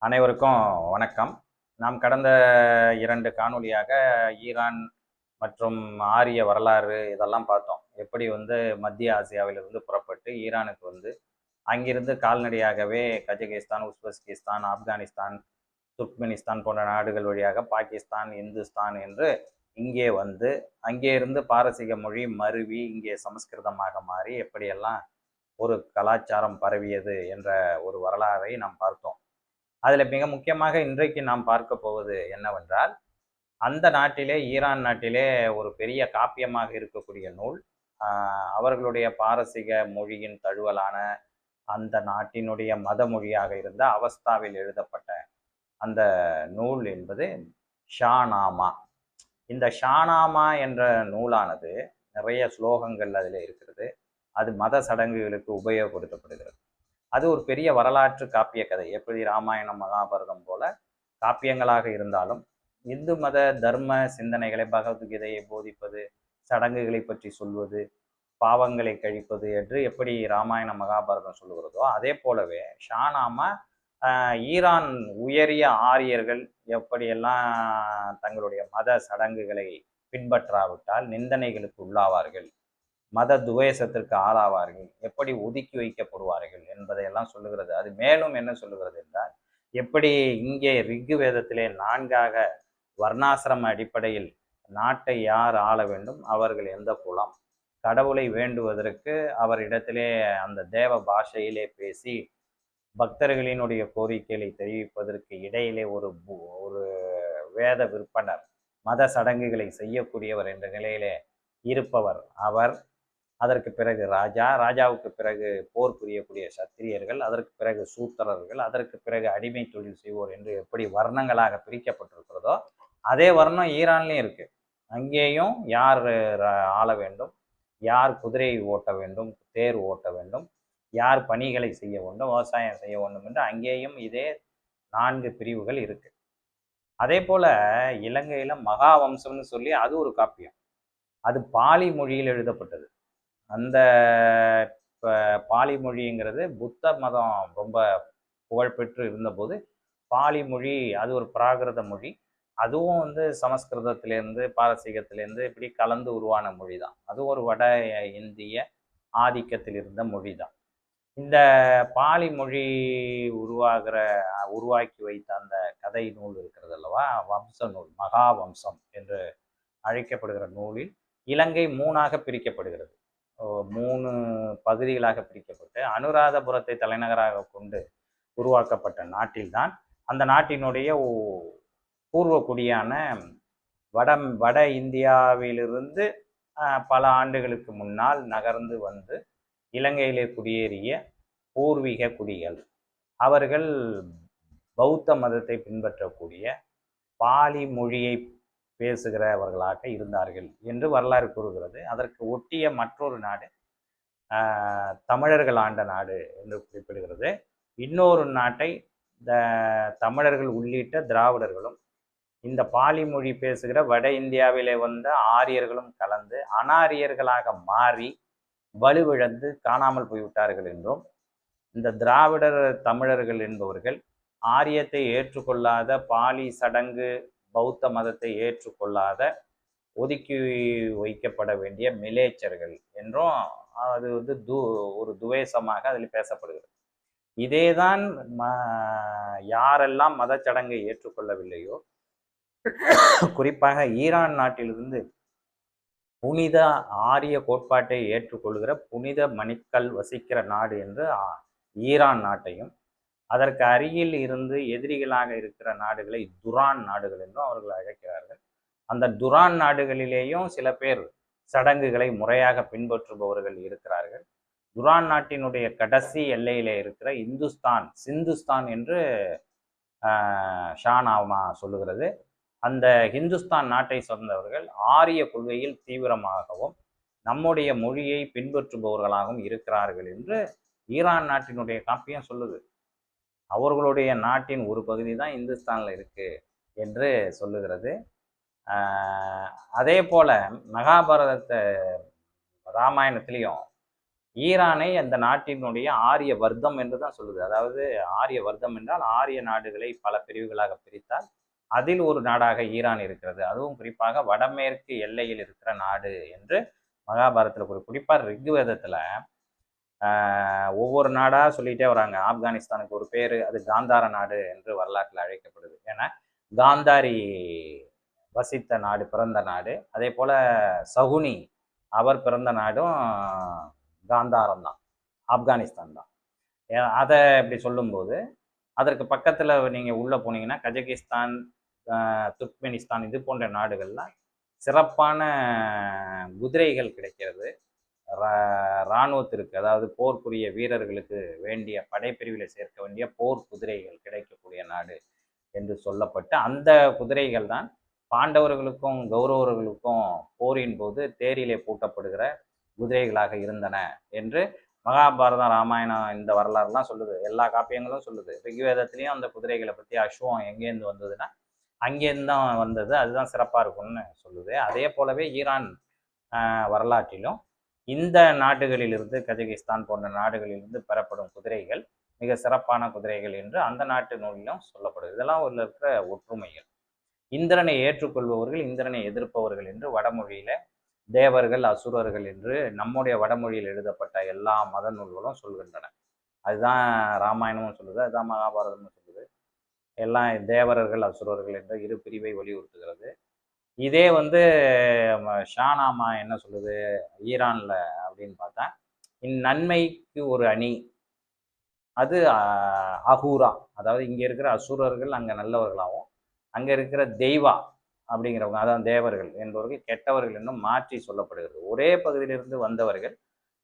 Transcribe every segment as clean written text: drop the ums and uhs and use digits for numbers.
அனைவருக்கும் வணக்கம். நாம் கடந்த 2 காணொளியாக ஈரான் மற்றும் ஆரிய வரலாறு இதெல்லாம் பார்த்தோம். எப்படி மத்திய ஆசியாவிலிருந்து புறப்பட்டு ஈரானுக்கு அங்கிருந்து கால்நடையாகவே கஜகிஸ்தான், உஸ்பெஸ்கிஸ்தான், ஆப்கானிஸ்தான், துர்க்மெனிஸ்தான் போன்ற நாடுகள் வழியாக பாகிஸ்தான், இந்துஸ்தான் என்று இங்கே அங்கே இருந்து பாரசீக மொழி மருவி இங்கே சமஸ்கிருதமாக மாறி எப்படியெல்லாம் ஒரு கலாச்சாரம் பரவியது என்ற ஒரு வரலாறை நாம் பார்த்தோம். அதில் மிக முக்கியமாக இன்றைக்கு நாம் பார்க்க போவது என்னவென்றால், அந்த நாட்டிலே ஈரான் நாட்டிலே ஒரு பெரிய காப்பியமாக இருக்கக்கூடிய நூல், அவர்களுடைய பாரசீக மொழியின் தழுவலான அந்த நாட்டினுடைய மத மொழியாக இருந்த அவஸ்தாவில் எழுதப்பட்ட அந்த நூல் என்பது ஷானாமா. இந்த ஷானாமா என்ற நூலானது நிறைய ஸ்லோகங்கள் அதில் இருக்கிறது. அது மத சடங்குகளுக்கு உபயோகப்படுத்தப்படுகிறது. அது ஒரு பெரிய வரலாற்று காப்பிய கதை. எப்படி ராமாயணம், மகாபாரதம் போல காப்பியங்களாக இருந்தாலும் இந்து மத தர்ம சிந்தனைகளை, பகவத்கீதையை போதிப்பது, சடங்குகளை பற்றி சொல்வது, பாவங்களை கழிப்பது என்று எப்படி ராமாயணம் மகாபாரதம் சொல்லுகிறதோ அதே போலவே ஷானாமா ஈரான் உயரிய ஆரியர்கள் எப்படியெல்லாம் தங்களுடைய மத சடங்குகளை பின்பற்றாவிட்டால் நிந்தனைகளுக்கு உள்ளாவார்கள், மத துவேஷத்திற்கு ஆளாவார்கள், எப்படி ஒதுக்கி வைக்கப்படுவார்கள் என்பதையெல்லாம் சொல்லுகிறது. அது மேலும் என்ன சொல்லுகிறது என்றால், எப்படி இங்கே ரிக்கு வேதத்திலே 4ஆக வர்ணாசிரம அடிப்படையில் நாட்டை யார் ஆள வேண்டும், அவர்கள் எந்த குலம், கடவுளை வேண்டுவதற்கு அவரிடத்திலே அந்த தேவ பாஷையிலே பேசி பக்தர்களினுடைய கோரிக்கைகளை தெரிவிப்பதற்கு இடையிலே ஒரு ஒரு வேத விற்பனர், மத சடங்குகளை செய்யக்கூடியவர் என்ற நிலையிலே இருப்பவர் அவர். அதற்கு பிறகு ராஜாவுக்கு பிறகு போர் புரியக்கூடிய சத்திரியர்கள், அதற்கு பிறகு சூத்திரர்கள், அதற்கு பிறகு அடிமை தொழில் செய்வோர் என்று எப்படி வர்ணங்களாக பிரிக்கப்பட்டிருக்கிறதோ அதே வர்ணம் ஈரான்லேயும் இருக்கு. அங்கேயும் யார் ஆள வேண்டும், யார் குதிரையை ஓட்ட வேண்டும், தேர் ஓட்ட வேண்டும், யார் பணிகளை செய்ய வேண்டும், விவசாயம் செய்ய வேண்டும் என்று அங்கேயும் இதே 4 பிரிவுகள் இருக்கு. அதே போல இலங்கையில மகாவம்சம்னு சொல்லி அது ஒரு காப்பியம். அது பாலி மொழியில் எழுதப்பட்டது. அந்த பாலி மொழிங்கிறது புத்த மதம் ரொம்ப புகழ்பெற்று இருந்தபோது பாலி மொழி அது ஒரு பிராகிருத மொழி. அதுவும் சமஸ்கிருதத்திலேருந்து பாரசீகத்திலேருந்து இப்படி கலந்து உருவான மொழி தான். அது ஒரு வட இந்திய ஆதிக்கத்தில் இருந்த மொழி தான். இந்த பாலி மொழி உருவாக்கி வைத்த அந்த கதை நூல் இருக்கிறது அல்லவா, வம்ச நூல், மகாவம்சம் என்று அழைக்கப்படுகிற நூலில் இலங்கை 3ஆக பிரிக்கப்படுகிறது. 3 பகுதிகளாக பிரிக்கப்பட்டு அனுராதபுரத்தை தலைநகராக கொண்டு உருவாக்கப்பட்ட நாட்டில்தான் அந்த நாட்டினுடைய பூர்வ குடியான வட இந்தியாவிலிருந்து பல ஆண்டுகளுக்கு முன்னால் நகர்ந்து இலங்கையிலே குடியேறிய பூர்வீக குடிகள், அவர்கள் பௌத்த மதத்தை பின்பற்றக்கூடிய பாலி மொழியை பேசுகிறவர்களாக இருந்தார்கள் என்று வரலாறு கூறுகிறது. அதற்கு ஒட்டிய மற்றொரு நாடு தமிழர்கள் ஆண்ட நாடு என்று குறிப்பிடுகிறது. இன்னொரு நாட்டை தமிழர்கள் உள்ளிட்ட திராவிடர்களும் இந்த பாலி மொழி பேசுகிற வட இந்தியாவிலே வந்த ஆரியர்களும் கலந்து அனாரியர்களாக மாறி வலுவிழந்து காணாமல் போய்விட்டார்கள் என்றும், இந்த திராவிடர் தமிழர்கள் என்பவர்கள் ஆரியத்தை ஏற்றுக்கொள்ளாத, பாலி சடங்கு பௌத்த மதத்தை ஏற்றுக்கொள்ளாத, ஒதுக்கி வைக்கப்பட வேண்டிய மிலேச்சர்கள் என்றும் அது ஒரு துவேஷமாக அதில் பேசப்படுகிறது. இதேதான் யாரெல்லாம் மதச்சடங்கை ஏற்றுக்கொள்ளவில்லையோ, குறிப்பாக ஈரான் நாட்டிலிருந்து புனித ஆரிய கோட்பாட்டை ஏற்றுக்கொள்கிற புனித மணிக்கல் வசிக்கிற நாடு என்று ஈரான் நாட்டையும், அதற்கு அருகில் இருந்து எதிரிகளாக இருக்கிற நாடுகளை துரான் நாடுகள் என்றும் அவர்கள் அழைக்கிறார்கள். அந்த துரான் நாடுகளிலேயும் சில பேர் சடங்குகளை முறையாக பின்பற்றுபவர்கள் இருக்கிறார்கள். துரான் நாட்டினுடைய கடைசி எல்லையிலே இருக்கிற சிந்துஸ்தான் என்று ஷானாமா சொல்லுகிறது. அந்த ஹிந்துஸ்தான் நாட்டை சார்ந்தவர்கள் ஆரிய கொள்கையில் தீவிரமாகவும் நம்முடைய மொழியை பின்பற்றுபவர்களாகவும் இருக்கிறார்கள் என்று ஈரான் நாட்டினுடைய காப்பியம் சொல்லுது. அவர்களுடைய நாட்டின் ஒரு பகுதி தான் இந்துஸ்தானில் இருக்கு என்று சொல்லுகிறது. அதே போல மகாபாரதத்தை ராமாயணத்திலையும் ஈரானை அந்த நாட்டினுடைய ஆரிய வர்க்கம் என்று தான் சொல்லுது. அதாவது ஆரிய வர்க்கம் என்றால் ஆரிய நாடுகளை பல பிரிவுகளாக பிரித்தால் அதில் ஒரு நாடாக ஈரான் இருக்கிறது. அதுவும் குறிப்பாக வடமேற்கு எல்லையில் இருக்கிற நாடு என்று மகாபாரதத்தில் குறிப்பாக ரிக்வேதத்தில் ஒவ்வொரு நாடாக சொல்லிகிட்டே வராங்க. ஆப்கானிஸ்தானுக்கு ஒரு பேர், அது காந்தார நாடு என்று வரலாற்றில் அழைக்கப்படுது. ஏன்னா காந்தாரி வசித்த நாடு, பிறந்த நாடு. அதே போல் சகுனி அவர் பிறந்த நாடும் காந்தாரம் தான், ஆப்கானிஸ்தான் தான். அதை இப்படி சொல்லும்போது அதற்கு பக்கத்தில் நீங்கள் உள்ளே போனீங்கன்னா கஜகிஸ்தான், துர்க்மெனிஸ்தான் இது போன்ற நாடுகள்லாம் சிறப்பான குதிரைகள் கிடைக்கிறது. இராணுவத்திற்கு, அதாவது போர்க்குரிய வீரர்களுக்கு வேண்டிய படைப்பிரிவில் சேர்க்க வேண்டிய போர் குதிரைகள் கிடைக்கக்கூடிய நாடு என்று சொல்லப்பட்டு, அந்த குதிரைகள் தான் பாண்டவர்களுக்கும் கௌரவர்களுக்கும் போரின் போது தேரிலே பூட்டப்படுகிற குதிரைகளாக இருந்தன என்று மகாபாரதம், ராமாயணம் இந்த வரலாறுலாம் சொல்லுது. எல்லா காப்பியங்களும் சொல்லுது. ரிக்வேதத்திலையும் அந்த குதிரைகளை பற்றி அஸ்வம் எங்கேருந்து வந்ததுன்னா அங்கேருந்து தான் வந்தது, அதுதான் சிறப்பாக இருக்கும்னு சொல்லுது. அதே போலவே ஈரான் வரலாற்றிலும் இந்த நாடுகளிலிருந்து, கஜகிஸ்தான் போன்ற நாடுகளிலிருந்து பெறப்படும் குதிரைகள் மிக சிறப்பான குதிரைகள் என்று அந்த நாட்டு நூலிலும் சொல்லப்படுது. இதெல்லாம் உள்ள இருக்கிற ஒற்றுமைகள். இந்திரனை ஏற்றுக்கொள்பவர்கள், இந்திரனை எதிர்ப்பவர்கள் என்று வடமொழியில தேவர்கள், அசுரர்கள் என்று நம்முடைய வடமொழியில் எழுதப்பட்ட எல்லா மத நூல்களும் சொல்கின்றன. அதுதான் ராமாயணமும் சொல்லுது, அதுதான் மகாபாரதமும் சொல்லுது. எல்லாம் தேவர்கள், அசுரர்கள் என்ற இரு பிரிவை வலியுறுத்துகிறது. இதே ஷானாமா என்ன சொல்லுது ஈரான்ல அப்படின்னு பார்த்தா, இந்நன்மைக்கு ஒரு அணி, அது அகூரா, அதாவது இங்க இருக்கிற அசுரர்கள் அங்க நல்லவர்களாகவும், அங்க இருக்கிற தெய்வா அப்படிங்கிறவங்க, அதான் தேவர்கள் என்பவர்கள் கெட்டவர்கள் என்றும் மாற்றி சொல்லப்படுகிறது. ஒரே பகுதியிலிருந்து வந்தவர்கள்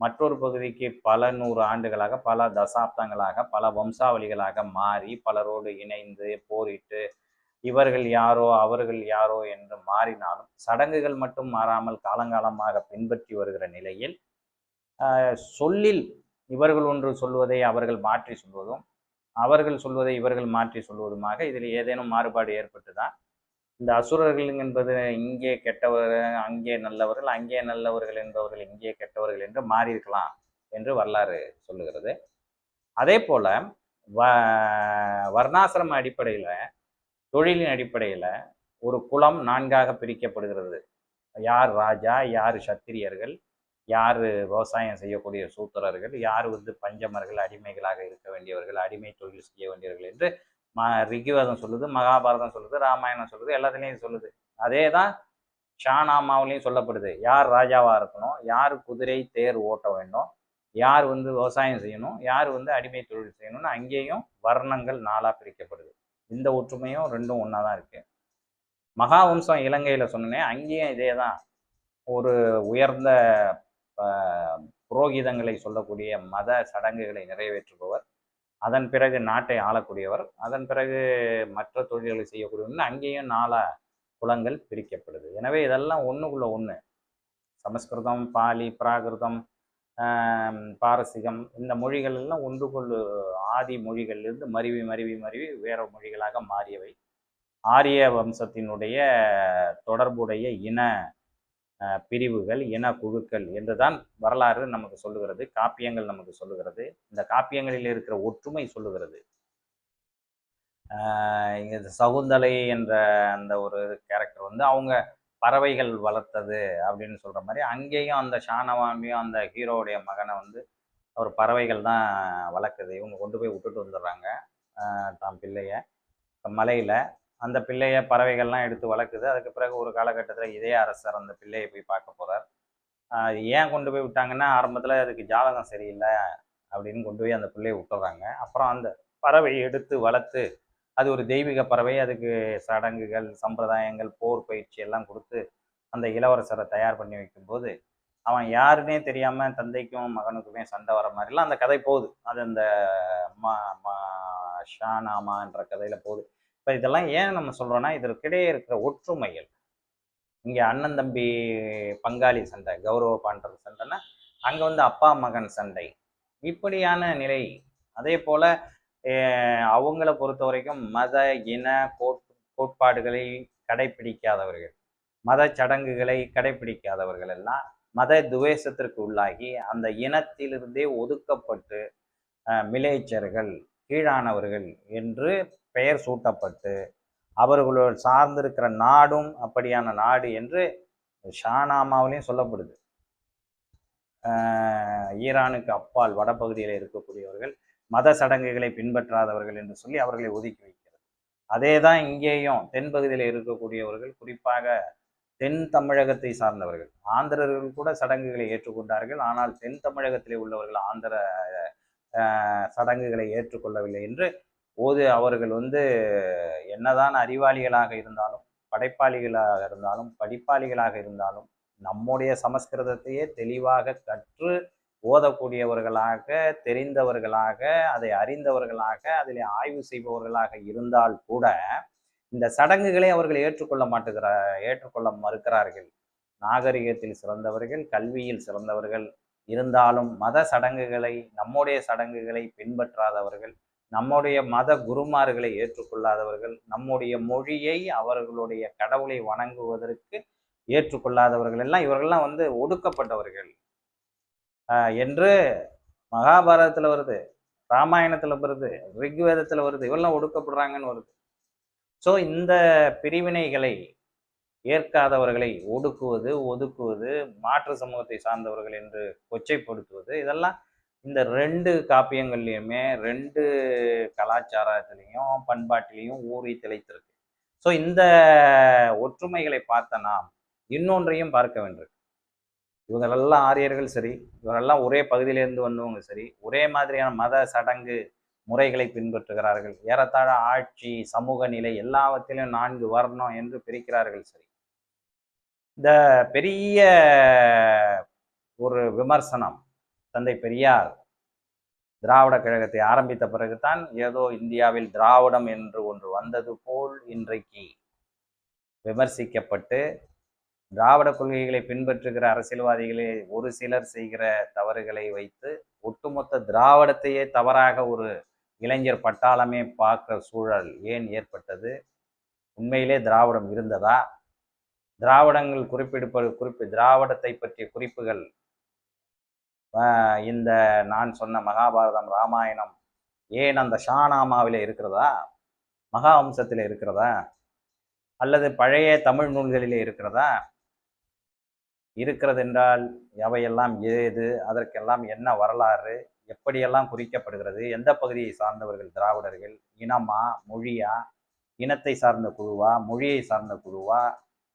மற்றொரு பகுதிக்கு பல 100 ஆண்டுகளாக, பல தசாப்தங்களாக, பல வம்சாவளிகளாக மாறி பலரோடு இணைந்து போரிட்டு இவர்கள் யாரோ அவர்கள் யாரோ என்று மாறினாலும் சடங்குகள் மட்டும் மாறாமல் காலங்காலமாக பின்பற்றி வருகிற நிலையில் சொல்லில் இவர்கள் ஒன்று சொல்வதை அவர்கள் மாற்றி சொல்வதும், அவர்கள் சொல்வதை இவர்கள் மாற்றி சொல்வதுமாக இதில் ஏதேனும் மாறுபாடு ஏற்பட்டுதான் இந்த அசுரர்கள் என்பது இங்கே கெட்டவர்கள், அங்கே நல்லவர்கள், அங்கே நல்லவர்கள் என்பவர்கள் இங்கே கெட்டவர்கள் என்று மாறியிருக்கலாம் என்று வரலாறு சொல்லுகிறது. அதே போல வர்ணாசிரம அடிப்படையில், தொழிலின் அடிப்படையில் ஒரு குலம் 4ஆக பிரிக்கப்படுகிறது. யார் ராஜா, யார் சத்திரியர்கள், யார் விவசாயம் செய்யக்கூடிய சூத்திரர்கள், யார் பஞ்சமர்கள், அடிமைகளாக இருக்க வேண்டியவர்கள், அடிமை தொழில் செய்ய வேண்டியவர்கள் என்று ரிக்வேதம் சொல்லுது, மகாபாரதம் சொல்லுது, ராமாயணம் சொல்லுது, எல்லாத்துலேயும் சொல்லுது. அதே தான் ஷானாமாவிலையும் சொல்லப்படுது. யார் ராஜாவாக இருக்கணும், யார் குதிரை தேர் ஓட்ட வேண்டும், யார் விவசாயம் செய்யணும், யார் அடிமை தொழில் செய்யணும்னு அங்கேயும் வர்ணங்கள் 4ஆக பிரிக்கப்படுது. இந்த ஒற்றுமையும் ரெண்டும் ஒன்றா தான் இருக்கு. மகாவம்சம் இலங்கையில் சொன்னேன், அங்கேயும் இதே தான். ஒரு உயர்ந்த புரோகிதங்களை சொல்லக்கூடிய மத சடங்குகளை நிறைவேற்றுபவர், அதன் பிறகு நாட்டை ஆளக்கூடியவர், அதன் பிறகு மற்ற தொழில்களை செய்யக்கூடியவர்கள், அங்கேயும் 4 குலங்கள் பிரிக்கப்படுது. எனவே இதெல்லாம் ஒன்றுக்குள்ள ஒன்று. சமஸ்கிருதம், பாலி, பிராகிருதம், பாரசீகம் இந்த மொழிகள் எல்லாம் ஒன்றுக்குள்ள ஆதி மொழிகளிலிருந்து மருவி மருவி மருவி வேற மொழிகளாக மாறியவை. ஆரிய வம்சத்தினுடைய தொடர்புடைய இன பிரிவுகள், இன குழுக்கள் என்றுதான் வரலாறு நமக்கு சொல்லுகிறது, காப்பியங்கள் நமக்கு சொல்லுகிறது. இந்த காப்பியங்களில் இருக்கிற ஒற்றுமை சொல்லுகிறது. இங்கே சகுந்தலை என்ற அந்த ஒரு கேரக்டர் அவங்க பறவைகள் வளர்த்தது அப்படின்னு சொல்கிற மாதிரி, அங்கேயும் அந்த ஷானவாமியும் அந்த ஹீரோவுடைய மகனை ஒரு பறவைகள் தான் வளர்க்குது. இவங்க கொண்டு போய் விட்டுட்டு வந்துடுறாங்க தான் பிள்ளைய மலையில். அந்த பிள்ளைய பறவைகள்லாம் எடுத்து வளர்க்குது. அதுக்கு பிறகு ஒரு காலகட்டத்தில் இதே அரசர் அந்த பிள்ளையை போய் பார்க்க போகிறார். ஏன் கொண்டு போய் விட்டாங்கன்னா, ஆரம்பத்தில் அதுக்கு ஜாதகம் சரியில்லை அப்படின்னு கொண்டு போய் அந்த பிள்ளையை விட்டுறாங்க. அப்புறம் அந்த பறவையை எடுத்து வளர்த்து அது ஒரு தெய்வீக பறவை, அதுக்கு சடங்குகள், சம்பிரதாயங்கள், போர் பயிற்சி எல்லாம் கொடுத்து அந்த இளவரசரை தயார் பண்ணி வைக்கும்போது அவன் யாருன்னே தெரியாமல் தந்தைக்கும் மகனுக்குமே சண்டை வர மாதிரிலாம் அந்த கதை போகுது. அது அந்த ஷானாமா என்ற கதையில் போகுது. இப்போ இதெல்லாம் ஏன் நம்ம சொல்கிறோன்னா, இதற்கிடையே இருக்கிற ஒற்றுமைகள். இங்கே அண்ணன் தம்பி பங்காளி சண்டை, கௌரவ பாண்டர் சண்டைன்னா அங்கே அப்பா மகன் சண்டை, இப்படியான நிலை. அதே போல் அவங்கள பொறுத்த வரைக்கும் மத இன கோட்பாடுகளை கடைப்பிடிக்காதவர்கள், மத சடங்குகளை கடைப்பிடிக்காதவர்கள் எல்லாம் மத துவேஷத்திற்கு உள்ளாகி அந்த இனத்திலிருந்தே ஒதுக்கப்பட்டு மிலேச்சர்கள், கீழானவர்கள் என்று பெயர் சூட்டப்பட்டு அவர்களோடு சார்ந்திருக்கிற நாடும் அப்படியான நாடு என்று ஷானாமாவிலையும் சொல்லப்படுது. ஈரானுக்கு அப்பால் வடபகுதியில் இருக்கக்கூடியவர்கள் மத சடங்குகளை பின்பற்றாதவர்கள் என்று சொல்லி அவர்களை ஒதுக்கி வைக்கிறது. அதே தான் இங்கேயும் தென்பகுதியில் இருக்கக்கூடியவர்கள், குறிப்பாக தென் தமிழகத்தை சார்ந்தவர்கள், ஆந்திரர்கள் கூட சடங்குகளை ஏற்றுக்கொண்டார்கள். ஆனால் தென் தமிழகத்திலே உள்ளவர்கள் ஆந்திர சடங்குகளை ஏற்றுக்கொள்ளவில்லை என்று அவர்கள் என்னதான் அறிவாளிகளாக இருந்தாலும், படைப்பாளிகளாக இருந்தாலும், படிப்பாளிகளாக இருந்தாலும், நம்முடைய சமஸ்கிருதத்தையே தெளிவாக கற்று ஓதக்கூடியவர்களாக, தெரிந்தவர்களாக, அதை அறிந்தவர்களாக, அதில் ஆய்வு செய்பவர்களாக இருந்தால் கூட இந்த சடங்குகளை அவர்கள் ஏற்றுக்கொள்ள மறுக்கிறார்கள். நாகரிகத்தில் சிறந்தவர்கள், கல்வியில் சிறந்தவர்கள் இருந்தாலும் மத சடங்குகளை, நம்முடைய சடங்குகளை பின்பற்றாதவர்கள், நம்முடைய மத குருமார்களை ஏற்றுக்கொள்ளாதவர்கள், நம்முடைய மொழியை, அவர்களுடைய கடவுளை வணங்குவதற்கு ஏற்றுக்கொள்ளாதவர்கள் எல்லாம் இவர்கள்லாம் ஒடுக்கப்பட்டவர்கள் என்று மகாபாரதத்தில் வருது, ராமாயணத்தில் வருது, ரிக்வேதத்தில் வருது. இவெல்லாம் ஒடுக்கப்படுறாங்கன்னு வருது. ஸோ இந்த பிரிவினைகளை ஏற்காதவர்களை ஒதுக்குவது, மாற்று சமூகத்தை சார்ந்தவர்கள் என்று கொச்சைப்படுத்துவது, இதெல்லாம் இந்த 2 காப்பியங்கள்லையுமே 2 கலாச்சாரத்திலையும் பண்பாட்டிலையும் ஊறி திளைத்திருக்கு. ஸோ இந்த ஒற்றுமைகளை பார்த்த நாம் இன்னொன்றையும் பார்க்க வேண்டும். இவங்களெல்லாம் ஆரியர்கள் சரி, இவரெல்லாம் ஒரே பகுதியிலேருந்து வந்தவங்க சரி, ஒரே மாதிரியான மத சடங்கு முறைகளை பின்பற்றுகிறார்கள். ஏறத்தாழ ஆட்சி, சமூக நிலை எல்லாவற்றிலும் 4 வர்ணம் என்று பிரிக்கிறார்கள் சரி. இந்த பெரிய ஒரு விமர்சனம் தந்தை பெரியார் திராவிட கழகத்தை ஆரம்பித்த பிறகுதான் ஏதோ இந்தியாவில் திராவிடம் என்று ஒன்று வந்தது போல் இன்றைக்கு விமர்சிக்கப்பட்டு, திராவிட கொள்கைகளை பின்பற்றுகிற அரசியல்வாதிகளே ஒரு சிலர் செய்கிற தவறுகளை வைத்து ஒட்டுமொத்த திராவிடத்தையே தவறாக ஒரு இளைஞர் பட்டாளமே பார்க்கிற சூழல் ஏன் ஏற்பட்டது? உண்மையிலே திராவிடம் இருந்ததா? திராவிடத்தை பற்றிய குறிப்புகள் இந்த நான் சொன்ன மகாபாரதம், ராமாயணம், ஏன் அந்த ஷானாமாவிலே இருக்கிறதா? மகாவம்சத்தில் இருக்கிறதா? அல்லது பழைய தமிழ் நூல்களிலே இருக்கிறதா? இருக்கிறது என்றால் அவையெல்லாம் ஏது? அதற்கெல்லாம் என்ன வரலாறு? எப்படியெல்லாம் குறிக்கப்படுகிறது? எந்த பகுதியை சார்ந்தவர்கள் திராவிடர்கள்? இனமா, மொழியா? இனத்தை சார்ந்த குழுவா, மொழியை சார்ந்த குழுவா,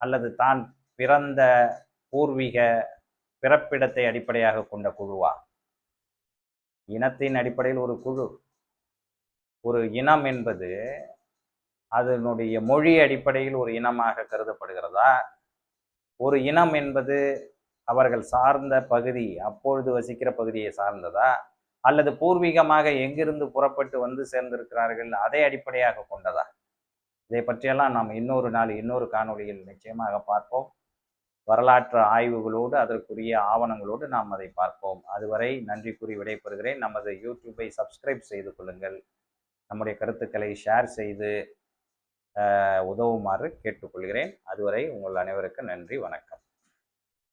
அல்லது தான் பிறந்த பூர்வீக பிறப்பிடத்தை அடிப்படையாக கொண்ட குழுவா? இனத்தின் அடிப்படையில் ஒரு குழு, ஒரு இனம் என்பது அதனுடைய மொழி அடிப்படையில் ஒரு இனமாக கருதப்படுகிறதா? ஒரு இனம் என்பது அவர்கள் சார்ந்த பகுதி, அப்பொழுது வசிக்கிற பகுதியை சார்ந்ததா, அல்லது பூர்வீகமாக எங்கிருந்து புறப்பட்டு சேர்ந்திருக்கிறார்கள் அதை அடிப்படையாக கொண்டதா? இதை பற்றியெல்லாம் நாம் இன்னொரு நாள் இன்னொரு காணொளியில் நிச்சயமாக பார்ப்போம். வரலாற்று ஆய்வுகளோடு அதற்குரிய ஆவணங்களோடு நாம் அதை பார்ப்போம். அதுவரை நன்றி கூறி விடைபெறுகிறேன். நமது யூடியூப்பை சப்ஸ்கிரைப் செய்து கொள்ளுங்கள். நம்முடைய கருத்துக்களை ஷேர் செய்து உதவுமாறு கேட்டுக்கொள்கிறேன். அதுவரை உங்கள் அனைவருக்கும் நன்றி, வணக்கம்.